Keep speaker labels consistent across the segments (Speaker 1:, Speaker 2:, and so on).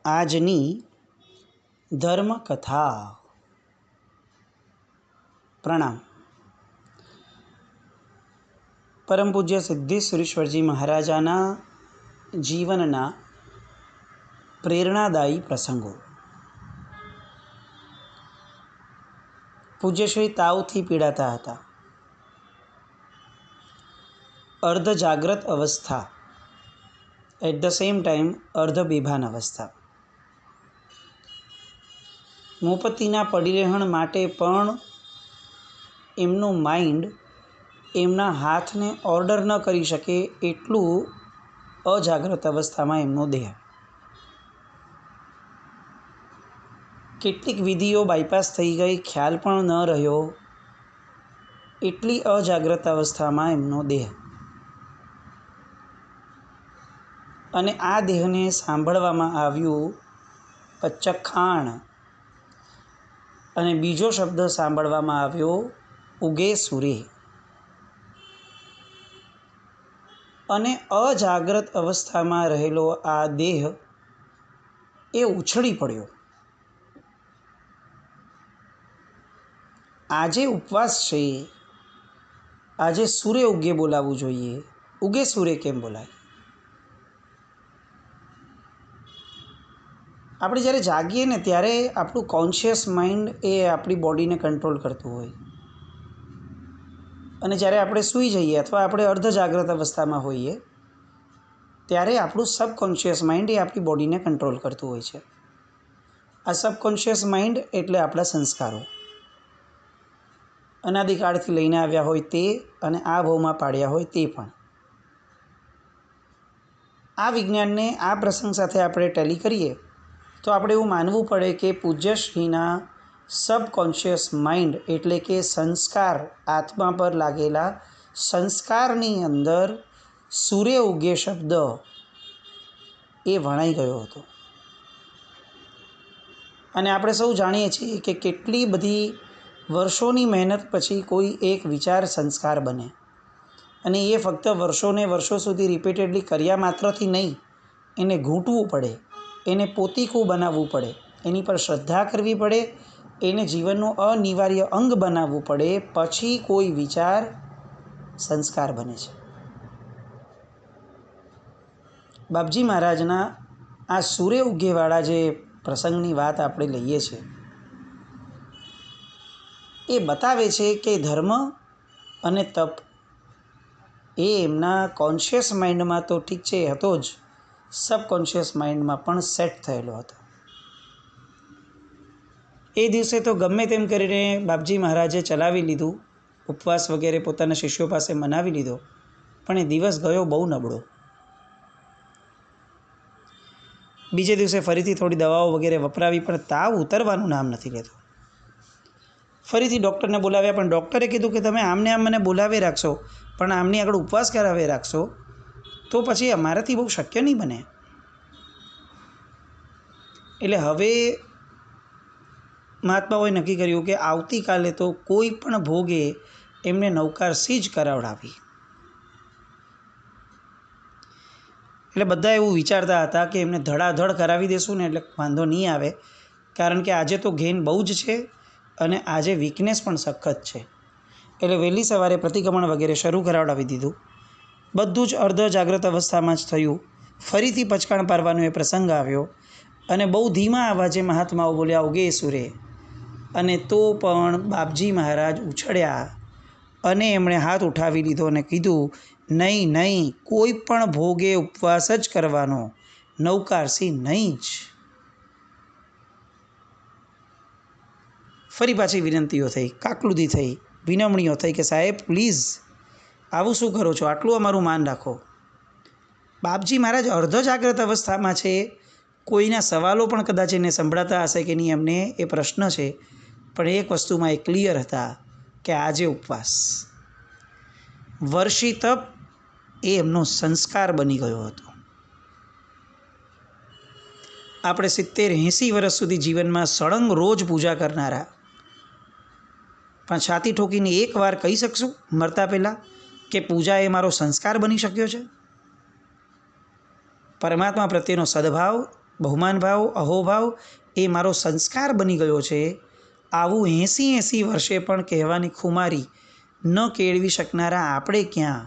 Speaker 1: આજની ધર્મકથા. પ્રણામ. પરમ પૂજ્ય સિદ્ધેશ્વરીશ્વરજી મહારાજાના જીવનના પ્રેરણાદાયી પ્રસંગો. પૂજ્યશ્રી તાવથી પીડાતા હતા. અર્ધ જાગ્રત અવસ્થા, એટ ધ સેમ ટાઈમ અર્ધ બેભાન અવસ્થા. મોપતિના પડીરેહણ માટે પણ એમનું માઇન્ડ એમના હાથને ઓર્ડર ન કરી શકે એટલું અજાગ્રત અવસ્થામાં એમનો દેહ. કેટલીક વિધિઓ બાયપાસ થઈ ગઈ, ખ્યાલ પણ ન રહ્યો, એટલી અજાગ્રત અવસ્થામાં એમનો દેહ. અને આ દેહને સાંભળવામાં આવ્યું પચ્ચખાણ, અને બીજો શબ્દ સાંભળવામાં આવ્યો ઉગે સૂરે. અને અજાગ્રત અવસ્થામાં રહેલો આ દેહ એ ઉછળી પડ્યો. આજે ઉપવાસ છે, આજે સૂર્ય ઉગે બોલાવવું જોઈએ. ઉગે સૂર્ય કેમ બોલાય? આપણે જ્યારે જાગીએ ને ત્યારે આપણું કોન્શિયસ માઇન્ડ એ આપણી બોડીને કંટ્રોલ કરતું હોય, અને જ્યારે આપણે સૂઈ જઈએ અથવા આપણે અર્ધ જાગ્રત અવસ્થામાં હોઈએ ત્યારે આપણું સબકોન્શિયસ માઇન્ડ એ આપણી બોડીને કંટ્રોલ કરતું હોય છે. આ સબકોન્શિયસ માઇન્ડ એટલે આપણા સંસ્કારો, અનાદિકાળથી લઈને આવ્યા હોય તે, અને આ ભાવમાં પાડ્યા હોય તે પણ. આ વિજ્ઞાનને આ પ્રસંગ સાથે આપણે ટેલી કરીએ તો આપણે એવું માનવું પડે કે પૂજ્યશ્રીના સબકોન્શિયસ માઇન્ડ એટલે કે સંસ્કાર, આત્મા પર લાગેલા સંસ્કારની અંદર સૂર્ય ઉગે શબ્દ એ વણાઈ ગયો હતો. અને આપણે સૌ જાણીએ છીએ કે કેટલી બધી વર્ષોની મહેનત પછી કોઈ એક વિચાર સંસ્કાર બને, અને એ ફક્ત વર્ષોને વર્ષો સુધી રિપીટેડલી કર્યા માત્રથી નહીં, એને ઘૂંટવું પડે, એને પોતીકું બનાવવું પડે, એની પર શ્રદ્ધા કરવી પડે, એને જીવનનું અનિવાર્ય અંગ બનાવવું પડે, પછી કોઈ વિચાર સંસ્કાર બને છે. બાપજી મહારાજના આ સૂર્ય ઉગેવાળા જે પ્રસંગની વાત આપણે લઈએ છીએ એ બતાવે છે કે ધર્મ અને તપ એ એમના કોન્શિયસ માઇન્ડમાં તો ઠીક છે એ હતો જ, સબકોન્શિયસ માઇન્ડમાં પણ સેટ થયેલો હતો. એ દિવસે તો ગમે તેમ કરીને બાપજી મહારાજે ચલાવી લીધું, ઉપવાસ વગેરે પોતાના શિષ્યો પાસે મનાવી લીધો, પણ એ દિવસ ગયો બહુ નબળો. બીજે દિવસે ફરીથી થોડી દવાઓ વગેરે વપરાવી, પણ તાવ ઉતરવાનું નામ નથી લેતો. ફરીથી ડૉક્ટરને બોલાવ્યા, પણ ડૉક્ટરે કીધું કે તમે આમને આમ મને બોલાવી રાખશો, પણ આમની આગળ ઉપવાસ કરાવી રાખશો તો પછી અમારાથી બહુ શક્ય નહીં બને. એટલે હવે મહાત્માઓએ નક્કી કર્યું કે આવતીકાલે તો કોઈ પણ ભોગે એમને નવકારસી જ કરાવડાવી. એટલે બધા એવું વિચારતા હતા કે એમને ધડાધડ કરાવી દેશું ને એટલે વાંધો નહીં આવે, કારણ કે આજે તો ઘેન બહુ જ છે અને આજે વીકનેસ પણ સખત છે. એટલે વહેલી સવારે પ્રતિક્રમણ વગેરે શરૂ કરાવડાવી દીધું. બધું જ અર્ધ જાગ્રત અવસ્થામાં જ થયું. ફરીથી પચકાણ પારવાનો એ પ્રસંગ આવ્યો, અને બહુ ધીમા અવાજે મહાત્માઓ બોલ્યા ઉગે સૂરે. અને તો પણ બાપજી મહારાજ ઉછળ્યા અને એમણે હાથ ઉઠાવી લીધો અને કીધું, નહીં નહીં, કોઈ પણ ભોગે ઉપવાસ જ કરવાનો, નવકારસી નહીં જ. ફરી પાછી વિનંતીઓ થઈ, કાકલુદી થઈ, વિનમણીઓ થઈ કે સાહેબ પ્લીઝ આવું શું કરો છો, આટલું અમારું માન રાખો. બાપજી મહારાજ અર્ધ જાગ્રત અવસ્થામાં છે, કોઈના સવાલો પણ કદાચ એને સંભળાતા હશે કે નહીં એમને એ પ્રશ્ન છે, પણ એક વસ્તુમાં એ ક્લિયર હતા કે આજે ઉપવાસ. વર્ષી તપ એ એમનો સંસ્કાર બની ગયો હતો. આપણે 70-80 વર્ષ સુધી જીવનમાં સળંગ રોજ પૂજા કરનારા, પણ છાતી ઠોકીને એકવાર કહી શકશું મરતા પહેલાં કે પૂજા એ મારો સંસ્કાર બની શક્યો છે? પરમાત્મા પ્રત્યેનો સદભાવ બહુમાન ભાવ, અહોભાવ એ મારો સંસ્કાર બની ગયો છે. આવું 80 વર્ષે પણ કહેવાની ખુમારી ન કેળવી શકનારા આપણે ક્યાં,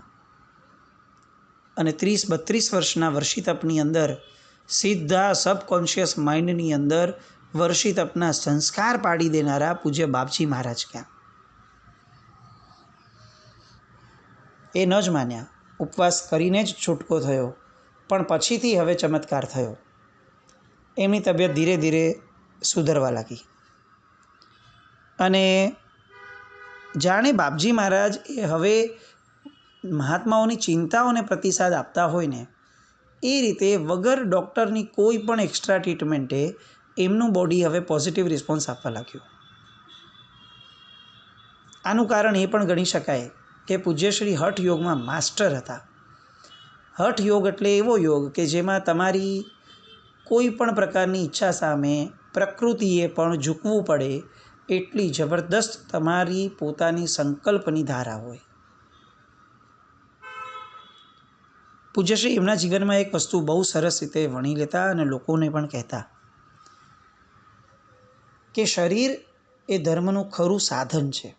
Speaker 1: અને 30-32 વર્ષના વર્ષિતપની અંદર સીધા સબકોન્શિયસ માઇન્ડની અંદર વર્ષિતપના સંસ્કાર પાડી દેનારા પૂજ્ય બાપજી મહારાજ ક્યાં. એ ન જ માન્યા. ઉપવાસ કરીને જ છૂટકો થયો, પણ પછીથી હવે ચમત્કાર થયો. એમની તબિયત ધીરે ધીરે સુધરવા લાગી અને જાણે બાપજી મહારાજ એ હવે મહાત્માઓની ચિંતાઓને પ્રતિસાદ આપતા હોય ને એ રીતે વગર ડૉક્ટરની કોઈ પણ એક્સ્ટ્રા ટ્રીટમેન્ટે એમનું બોડી હવે પોઝિટિવ રિસ્પોન્સ આપવા લાગ્યું. આનું કારણ એ પણ ગણી શકાય કે પૂજ્યશ્રી હઠ યોગમાં માસ્ટર હતા. હઠ યોગ એટલે એવો યોગ કે જેમાં તમારી કોઈ પણ પ્રકારની ઈચ્છા સામે પ્રકૃતિએ પણ ઝૂકવું પડે એટલી જબરદસ્ત તમારી પોતાની સંકલ્પની ધારા હોય. પૂજ્યશ્રી એમના જીવનમાં એક વસ્તુ બહુ સરસ રીતે વણી લેતા અને લોકોને પણ કહેતા કે શરીર એ ધર્મનું ખરું સાધન છે.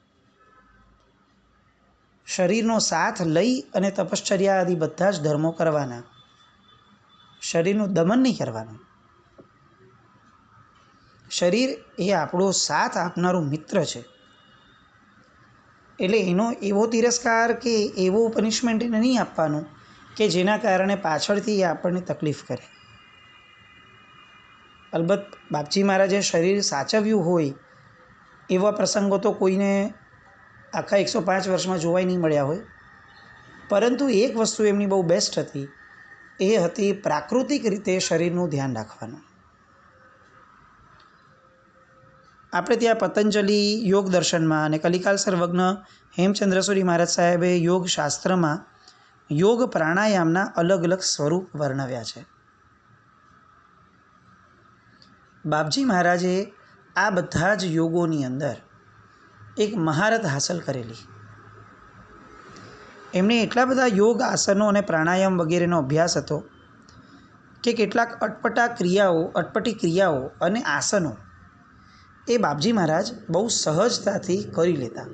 Speaker 1: શરીરનો સાથ લઈ અને તપશ્ચર્યા આદિ બધા જ ધર્મો કરવાના, શરીરનું દમન નહીં કરવાનું. શરીર એ આપણો સાથ આપનારું મિત્ર છે. એટલે એનો એવો તિરસ્કાર કે એવો પનિશમેન્ટ એને નહીં આપવાનું કે જેના કારણે પાછળથી એ આપણને તકલીફ કરે. અલબત્ત બાપજી મહારાજે શરીર સાચવ્યું હોય એવા પ્રસંગો તો કોઈને આખા 105 વર્ષમાં જોવાય નહીં મળ્યા હોય, પરંતુ એક વસ્તુ એમની બહુ બેસ્ટ હતી, એ હતી પ્રાકૃતિક રીતે શરીરનું ધ્યાન રાખવાનું. આપણે ત્યાં પતંજલિ યોગ દર્શનમાં અને કલિકાલ સર્વજ્ઞ હેમચંદ્રસુરી મહારાજ સાહેબે યોગ શાસ્ત્રમાં યોગ પ્રાણાયામના અલગ અલગ સ્વરૂપ વર્ણવ્યા છે. બાપજી મહારાજે આ બધા જ યોગોની અંદર એક મહારત હાંસલ કરેલી. એમને એટલા બધા યોગ આસનો અને પ્રાણાયામ વગેરેનો અભ્યાસ હતો કે કેટલાક અટપટી ક્રિયાઓ અને આસનો એ બાપજી મહારાજ બહુ સહજતાથી કરી લેતા.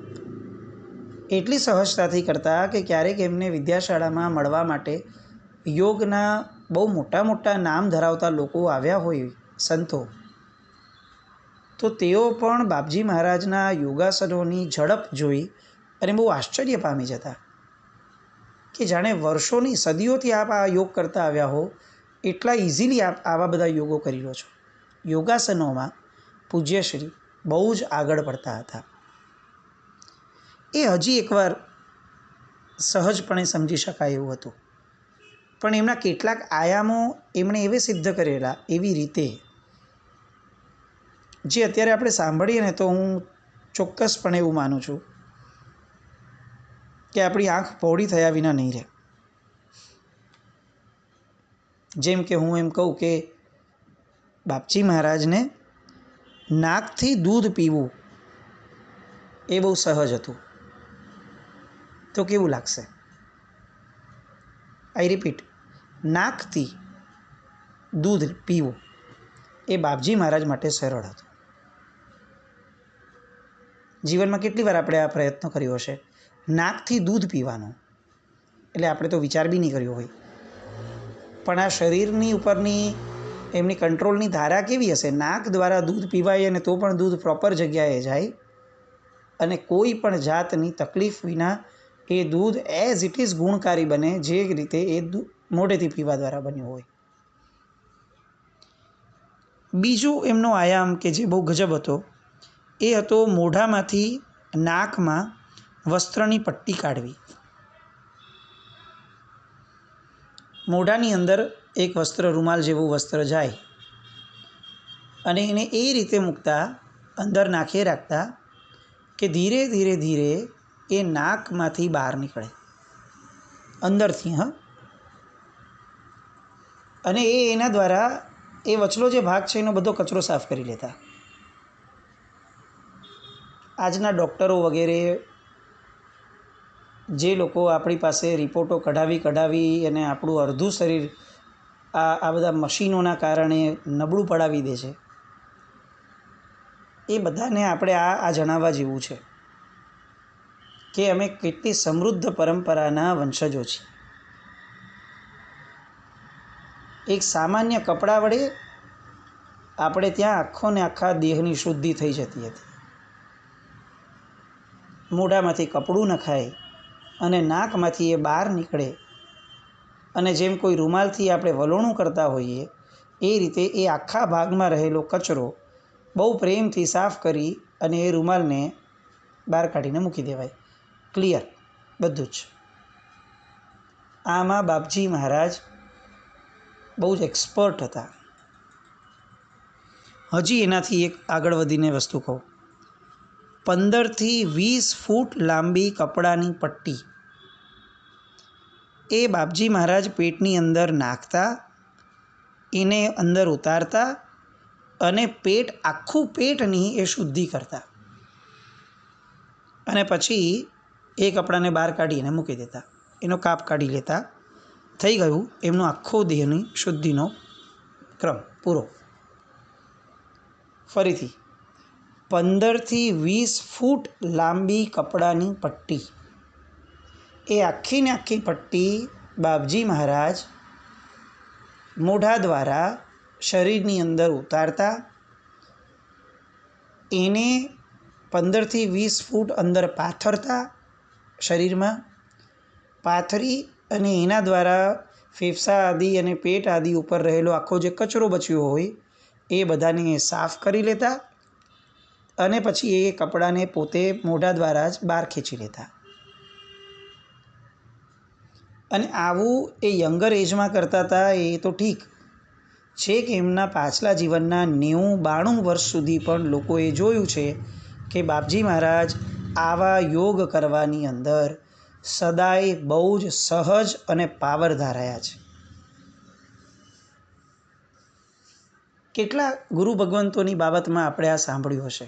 Speaker 1: એટલી સહજતાથી કરતા કે ક્યારેક એમને વિદ્યાશાળામાં મળવા માટે યોગના બહુ મોટા મોટા નામ ધરાવતા લોકો આવ્યા હોય, સંતો, તો તેઓ પણ બાપજી મહારાજના યોગાસનોની ઝડપ જોઈ અને બહુ આશ્ચર્ય પામી જતા કે જાણે વર્ષોની સદીઓથી આપ આ યોગ કરતા આવ્યા હો એટલા ઇઝીલી આપ આવા બધા યોગો કરી લો છો. યોગાસનોમાં પૂજ્યશ્રી બહુ જ આગળ પડતા હતા. એ હજી એકવાર સહજપણે સમજી શકાય એવું હતું, પણ એમના કેટલાક આયામો એમણે એવે સિદ્ધ કરેલા એવી રીતે જે અત્યારે આપણે સાંભળીએ ને તો હું ચોક્કસપણે એવું માનું છું કે આપણી આંખ પહોળી થયા વિના નહીં રહે. જેમ કે હું એમ કહું કે બાપજી મહારાજને નાકથી દૂધ પીવું એ બહુ સહજ હતું. તો કેવું લાગશે? આઈ રિપીટ, નાકથી દૂધ પીવું એ બાપજી મહારાજ માટે સરળ હતું. જીવનમાં કેટલી વાર આપણે આ પ્રયત્ન કર્યો હશે નાકથી દૂધ પીવાનો, એટલે આપણે તો વિચાર બી નહીં કર્યો હોય, પણ આ શરીરની ઉપરની એમની કંટ્રોલની ધારા કેવી હશે? નાક દ્વારા દૂધ પીવાય અને તો પણ દૂધ પ્રોપર જગ્યાએ જાય અને કોઈ પણ જાતની તકલીફ વિના એ દૂધ એઝ ઇટ ઇઝ ગુણકારી બને, જે રીતે એ મોઢેથી પીવા દ્વારા બન્યું હોય. બીજું એમનો આયામ કે જે બહુ ગજબ હતો એ હતો મોઢામાંથી નાકમાં વસ્ત્રની પટ્ટી કાઢવી. મોઢાની અંદર એક વસ્ત્ર, રૂમાલ જેવું વસ્ત્ર જાય અને એને એ રીતે મૂકતા, અંદર નાખી રાખતા કે ધીરે ધીરે ધીરે એ નાકમાંથી બહાર નીકળે અંદરથી. અને એના દ્વારા એ વચલો જે ભાગ છે એનો બધો કચરો સાફ કરી લેતા. આજના ડૉક્ટરો વગેરે જે લોકો આપણી પાસે રિપોર્ટો કઢાવી અને આપણું અડધું શરીર આ બધા મશીનોના કારણે નબળું પડાવી દે છે, એ બધાને આપણે આ જણાવવા જેવું છે કે અમે કેટલી સમૃદ્ધ પરંપરાના વંશજો છીએ. એક સામાન્ય કપડાં વડે આપણે ત્યાં આખો ને આખા દેહની શુદ્ધિ થઈ જતી હતી. મોઢામાંથી કપડું નખાય અને નાકમાંથી એ બહાર નીકળે, અને જેમ કોઈ રૂમાલથી આપણે વલોણું કરતા હોઈએ એ રીતે એ આખા ભાગમાં રહેલો કચરો બહુ પ્રેમથી સાફ કરી અને એ રૂમાલને બહાર કાઢીને મૂકી દેવાય. ક્લિયર બધું જ. આમાં બાપજી મહારાજ બહુ જ એક્સપર્ટ હતા. હજી એનાથી એક આગળ વધીને વસ્તુ કહું. 15થી 20 ફૂટ લાંબી કપડાની પટ્ટી એ બાપજી મહારાજ પેટની અંદર નાખતા, એને અંદર ઉતારતા અને આખું પેટની એ શુદ્ધિ કરતા, અને પછી એ કપડાને બહાર કાઢીને મૂકી દેતા, એનો કાપ કાઢી લેતા. થઈ ગયું એમનો આખો દેહની શુદ્ધિનો ક્રમ પૂરો. ફરીથી 15થી 20 ફૂટ લાંબી કપડાની પટ્ટી, એ આખીને આખી પટ્ટી બાપજી મહારાજ મોઢા દ્વારા શરીરની અંદર ઉતારતા, એને 15થી 20 ફૂટ અંદર પાથરતા, શરીરમાં પાથરી અને એના દ્વારા ફેફસા આદિ અને પેટ આદિ ઉપર રહેલો આખો જે કચરો બચ્યો હોય એ બધાને સાફ કરી લેતા, અને પછી એ કપડાને પોતે મોઢા દ્વારા જ બહાર ખેંચી લેતા. અને આવું એ યંગર એજમાં કરતા હતા એ તો ઠીક છે, કે એમના પાછલા જીવનના 90-92 વર્ષ સુધી પણ લોકોએ જોયું છે કે બાપજી મહારાજ આવા યોગ કરવાની અંદર સદાય બહુ જ સહજ અને પાવરદાર રહ્યા છે. કેટલા ગુરુ ભગવંતોની બાબતમાં આપણે આ સાંભળ્યું હશે.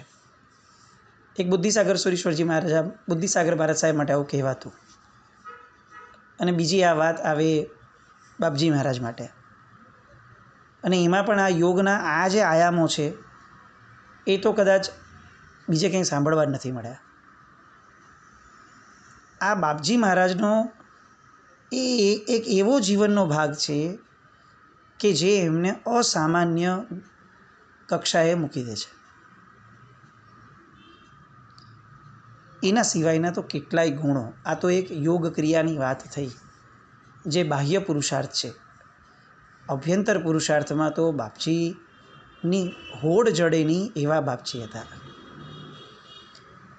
Speaker 1: એક બુદ્ધિસાગર સુરેશ્વરજી મહારાજ, બુદ્ધિસાગર મહારાજ સાહેબ માટે આવું કહેવાતું, અને બીજી આ વાત આવે બાપજી મહારાજ માટે. અને એમાં પણ આ યોગના આ જે આયામો છે એ તો કદાચ બીજે કંઈ સાંભળવા જ નથી મળ્યા. આ બાપજી મહારાજનો એ એક એવો જીવનનો ભાગ છે કે જે એમને અસામાન્ય કક્ષાએ મૂકી દે છે. એના સિવાયના તો કેટલાય ગુણો. આ તો એક યોગ ક્રિયાની વાત થઈ જે બાહ્ય પુરુષાર્થ છે. અભ્યંતર પુરુષાર્થમાં તો બાપજીની હોડ જડેની એવા બાપજી હતા.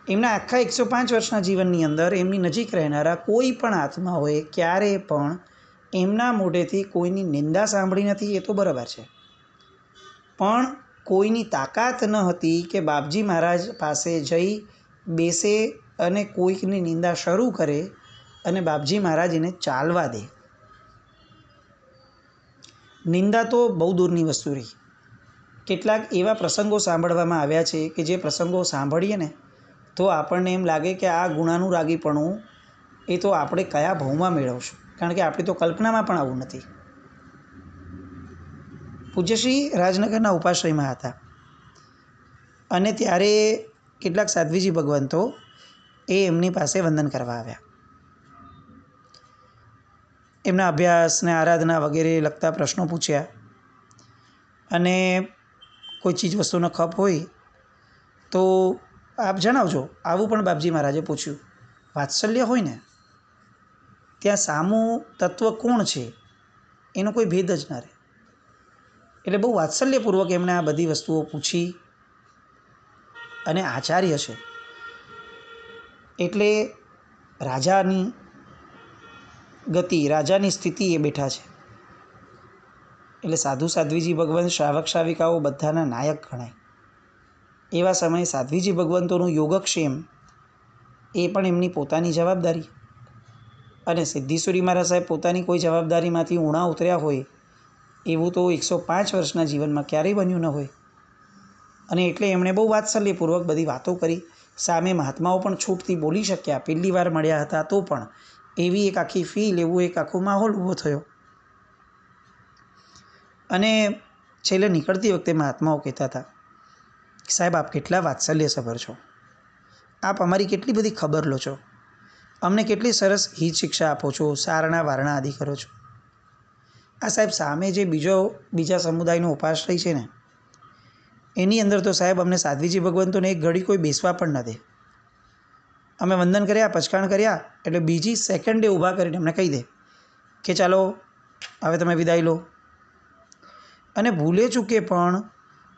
Speaker 1: એમના આખા 105 વર્ષના જીવનની અંદર એમની નજીક રહેનારા કોઈ પણ આત્માઓએ ક્યારેય પણ એમના મોઢેથી કોઈની નિંદા સાંભળી નથી, એ તો બરાબર છે, પણ કોઈની તાકાત ન હતી કે બાપજી મહારાજ પાસે જઈ બેસે અને કોઈકની નિંદા શરૂ કરે અને બાપજી મહારાજ એને ચાલવા દે. નિંદા તો બહુ દૂરની વસ્તુ રહી. કેટલાક એવા પ્રસંગો સાંભળવામાં આવ્યા છે કે જે પ્રસંગો સાંભળીએ ને તો આપણને એમ લાગે કે આ ગુણાનુરાગીપણું એ તો આપણે કયા ભાવમાં મેળવશું, કારણ કે આપણી તો કલ્પનામાં પણ આવું નથી. પૂજ્યશ્રી રાજનગરના ઉપાશ્રયમાં હતા, અને ત્યારે કેટલાક સાધ્વીજી ભગવંતો એ એમની પાસે વંદન કરવા આવ્યા. એમના અભ્યાસ ને આરાધના વગેરે લગતા પ્રશ્નો પૂછ્યા, અને કોઈ ચીજ વસ્તુનો ખપ હોય તો આપ જણાવજો, આવું પણ બાપજી મહારાજે પૂછ્યું. વાત્સલ્ય હોય ને ત્યાં સામું તત્વ કોણ છે એનો કોઈ ભેદ જ ના રહે. એટલે બહુ વાત્સલ્યપૂર્વક એમણે આ બધી વસ્તુઓ પૂછી, અને આચાર્ય છે એટલે રાજાની ગતિ, રાજાની સ્થિતિ એ બેઠા છે, એટલે સાધુ સાધ્વીજી ભગવંત, શ્રાવક શ્રાવિકાઓ બધાના નાયક ગણાય. એવા સમયે સાધ્વીજી ભગવંતોનું યોગક્ષેમ એ પણ એમની પોતાની જવાબદારી, અને સિદ્ધેશ્વરી મહારાજ સાહેબ પોતાની કોઈ જવાબદારીમાંથી ઊણા ઉતર્યા હોય એવું તો 105 વર્ષના જીવનમાં ક્યારેય બન્યું ન હોય. અને એટલે એમણે બહુ વાત્સલ્યપૂર્વક બધી વાતો કરી. સામે મહાત્માઓ પણ છૂટથી બોલી શક્યા, પહેલી વાર મળ્યા હતા તો પણ એવી એક આખી ફીલ, એવું એક આખો માહોલ ઊભો થયો. અને છેલ્લે નીકળતી વખતે મહાત્માઓ કહેતા હતા કે સાહેબ આપ કેટલા વાત્સલ્યસભર છો, આપ અમારી કેટલી બધી ખબર લો છો, અમને કેટલી સરસ હિત શિક્ષા આપો છો, સારણા વારણા આદિ કરો છો. આ સાહેબ સામે જે બીજા સમુદાયનો ઉપાશ્રય છે ને, એની અંદર તો સાહેબ અમને સાધ્વીજી ભગવંતોને એક ઘડી કોઈ બેસવા પણ ન દે. અમે વંદન કર્યા, પચકાણ કર્યા એટલે બીજી સેકન્ડે ઊભા કરીને અમને કહી દે કે ચાલો હવે તમે વિદાય લો. અને ભૂલે ચૂકે પણ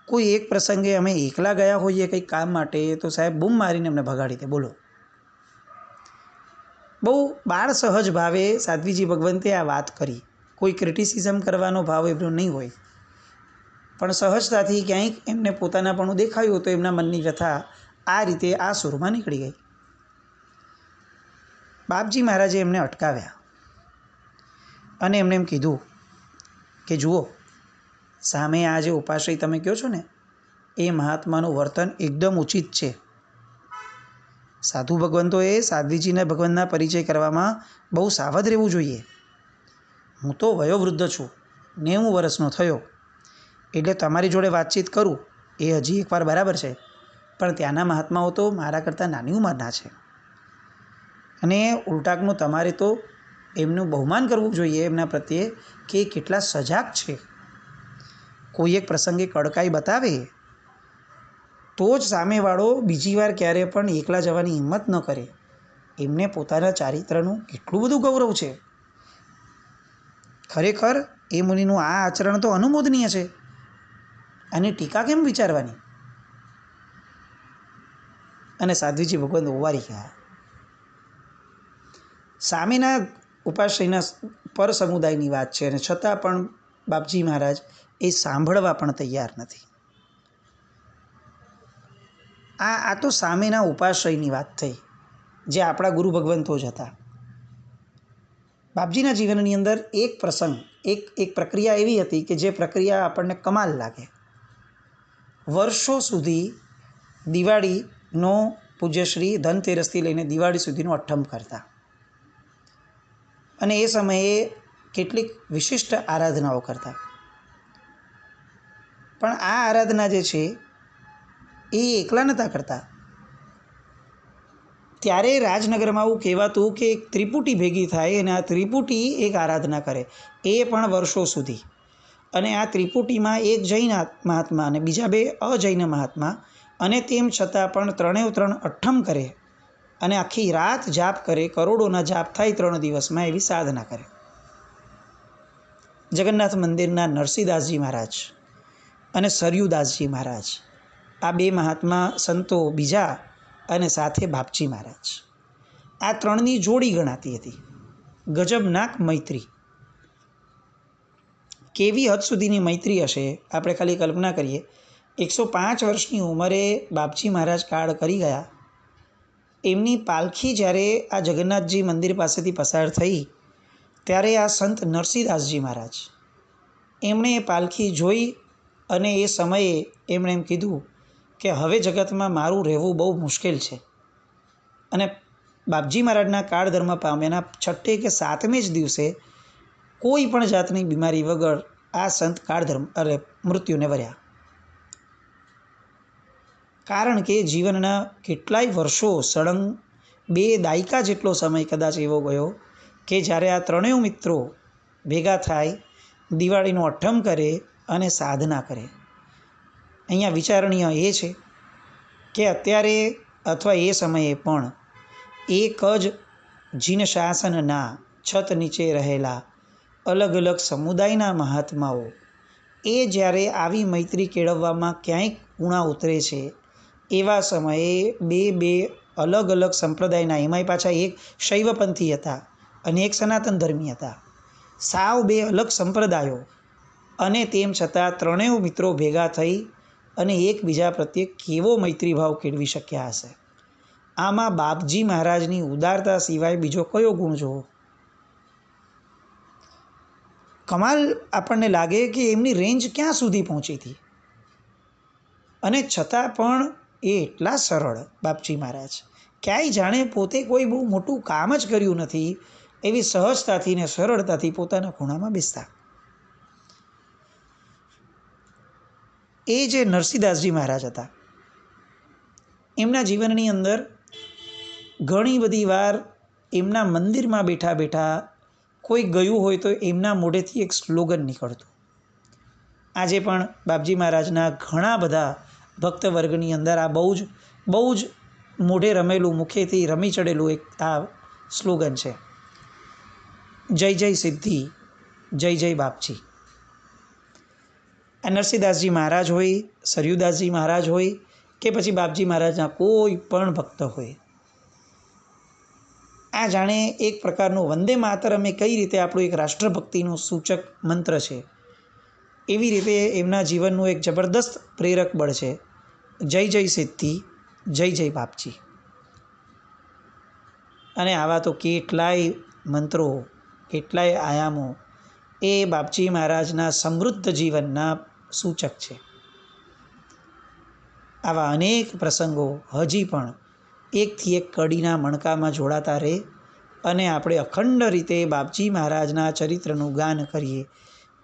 Speaker 1: કોઈ એક પ્રસંગે અમે એકલા ગયા હોઈએ કંઈક કામ માટે તો સાહેબ બૂમ મારીને અમને ભગાડી દે. બોલો, બહુ બાળ સહજ ભાવે સાધ્વીજી ભગવંતે આ વાત કરી. કોઈ ક્રિટિસિઝમ કરવાનો ભાવ એમનો નહીં હોય, પણ સહજતાથી ક્યાંક એમને પોતાનાપણું દેખાયું તો એમના મનની વ્યથા આ રીતે આ સુરમાં નીકળી ગઈ. બાપજી મહારાજે એમને અટકાવ્યા અને એમને એમ કીધું કે જુઓ, સામે આ જે ઉપાશ્રય તમે કહો છો ને, એ મહાત્માનું વર્તન એકદમ ઉચિત છે. સાધુ ભગવંતોએ સાધ્વીજીના ભગવંતના પરિચય કરવામાં બહુ સાવધ રહેવું જોઈએ. હું તો વયોવૃદ્ધ છું, 90 વર્ષનો થયો, એટલે તમારી જોડે વાતચીત કરું એ હજી એકવાર બરાબર છે, પણ ત્યાંના મહાત્માઓ તો મારા કરતાં નાની ઉંમરના છે અને ઉલટાકનું તમારે તો એમનું બહુમાન કરવું જોઈએ એમના પ્રત્યે કે એ કેટલા સજાગ છે. કોઈ એક પ્રસંગે કડકાઈ બતાવે તો જ સામેવાળો બીજી વાર ક્યારે પણ એકલા જવાની હિંમત ન કરે. એમને પોતાના ચારિત્રનું કેટલું બધું ગૌરવ છે. ખરેખર એ મુનિનું આ આચરણ તો અનુમોદનીય છે, અને ટીકા કેમ વિચારવાની. અને સાધ્વીજી ભગવંત ઓવારી ગયા. સામેના ઉપાશ્રયના પર સમુદાયની વાત છે અને છતાં પણ બાપજી મહારાજ એ સાંભળવા પણ તૈયાર નથી. આ તો સામેના ઉપાશ્રયની વાત થઈ, જે આપણા ગુરુ ભગવંતો જ હતા. બાપજીના જીવનની અંદર એક પ્રસંગ, એક પ્રક્રિયા એવી હતી કે જે પ્રક્રિયા આપણને કમાલ લાગે. વર્ષો સુધી દિવાળીનો પૂજ્યશ્રી ધનતેરસથી લઈને દિવાળી સુધીનો અઠ્ઠમ કરતા, અને એ સમયે કેટલીક વિશિષ્ટ આરાધનાઓ કરતા. પણ આ આરાધના જે છે એ એકલા નહોતા કરતા. ત્યારે રાજનગરમાં આવું કહેવાતું કે એક ત્રિપુટી ભેગી થાય અને આ ત્રિપુટી એક આરાધના કરે, એ પણ વર્ષો સુધી. અને આ ત્રિપુટીમાં એક જૈન મહાત્મા અને બીજા 2 અજૈન મહાત્મા, અને તેમ છતાં પણ 3 અઠ્ઠમ કરે અને આખી રાત જાપ કરે. કરોડોના જાપ થાય 3 દિવસમાં, એવી સાધના કરે. જગન્નાથ મંદિરના નરસિંહદાસજી મહારાજ અને સરયુદાસજી મહારાજ, આ 2 મહાત્મા સંતો બીજા, અને સાથે બાપજી મહારાજ, આ 3ની જોડી ગણાતી હતી. ગજબનાક મૈત્રી. કેવી હદ સુધીની મૈત્રી હશે આપણે ખાલી કલ્પના કરીએ. 105 વર્ષની ઉંમરે બાપજી મહારાજ કાળ કરી ગયા. એમની પાલખી જ્યારે આ જગન્નાથજી મંદિર પાસેથી પસાર થઈ ત્યારે આ સંત નરસિંહદાસજી મહારાજ, એમણે એ પાલખી જોઈ અને એ સમયે એમણે એમ કીધું કે હવે જગતમાં મારું રહેવું બહુ મુશ્કેલ છે. અને બાપજી મહારાજના કાળ ધર્મ પામ્યાના 6 કે 7મે જ દિવસે કોઈ પણ જાતની બીમારી વગર આ સંત મૃત્યુને વર્યા. કારણ કે જીવનના કેટલાય વર્ષો સળંગ 2 દાયકા જેટલો સમય કદાચ એવો ગયો કે જ્યારે આ 3 મિત્રો ભેગા થાય, દિવાળીનો અઠ્ઠમ કરે અને સાધના કરે. અહીંયા વિચારણીય એ છે કે અત્યારે અથવા એ સમયે પણ એક જ જીન શાસનના છત નીચે રહેલા અલગ અલગ સમુદાયના મહાત્માઓ એ જ્યારે આવી મૈત્રી કેળવવામાં ક્યાંય ઊણા ઉતરે છે, એવા સમયે 2 અલગ અલગ સંપ્રદાયના, એમાંય પાછા એક શૈવપંથી હતા અને એક સનાતન ધર્મી હતા, સાવ 2 અલગ સંપ્રદાયો, અને તેમ છતાં 3 મિત્રો ભેગા થઈ અને એકબીજા પ્રત્યે કેવો મૈત્રીભાવ કેળવી શક્યા હશે. આમાં બાપજી મહારાજની ઉદારતા સિવાય બીજો કયો ગુણ જોવો. કમાલ આપણને લાગે કે એમની રેન્જ ક્યાં સુધી પહોંચી હતી, અને છતાં પણ એ એટલા સરળ બાપજી મહારાજ, ક્યાંય જાણે પોતે કોઈ બહુ મોટું કામ જ કર્યું નથી એવી સહજતાથી ને સરળતાથી પોતાના ખૂણામાં બેસતા. એ જે નરસિંહદાસજી મહારાજ હતા, એમના જીવનની અંદર ઘણી બધી વાર એમના મંદિરમાં બેઠા બેઠા કોઈ ગયું હોય તો એમના મોઢેથી એક સ્લોગન નીકળતું. આજે પણ બાપજી મહારાજના ઘણા બધા ભક્ત વર્ગની અંદર આ બહુ જ મોઢે રમેલું, મુખેથી રમી ચડેલું એક આ સ્લોગન છે, જય જય સિદ્ધિ, જય જય બાપજી. આ નરસિંહદાસજી મહારાજ હોય, સરયુદાસજી મહારાજ હોય કે પછી બાપજી મહારાજના કોઈ પણ ભક્ત હોય, આ જાણે એક પ્રકારનું વંદે માતરમ એ કઈ રીતે આપણું એક રાષ્ટ્રભક્તિનું સૂચક મંત્ર છે, એવી રીતે એમના જીવનનું એક જબરદસ્ત પ્રેરક બળ છે, જય જય સિદ્ધિ, જય જય બાપજી. અને આવા તો કેટલાય મંત્રો, કેટલાય આયામો એ બાપજી મહારાજના સમૃદ્ધ જીવનના સૂચક છે. આવા અનેક પ્રસંગો હજી પણ એકથી એક કડીના મણકામાં જોડાતા રહે અને આપણે અખંડ રીતે બાપજી મહારાજના ચરિત્રનું ગાન કરીએ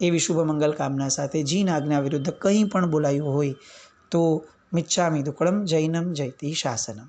Speaker 1: એવી શુભ મંગલ કામના સાથે જીન આજ્ઞા વિરુદ્ધ કંઈ પણ બોલાયું હોય તો મિચ્છામિ દુક્કડમ જૈનમ જયતિ શાસનમ.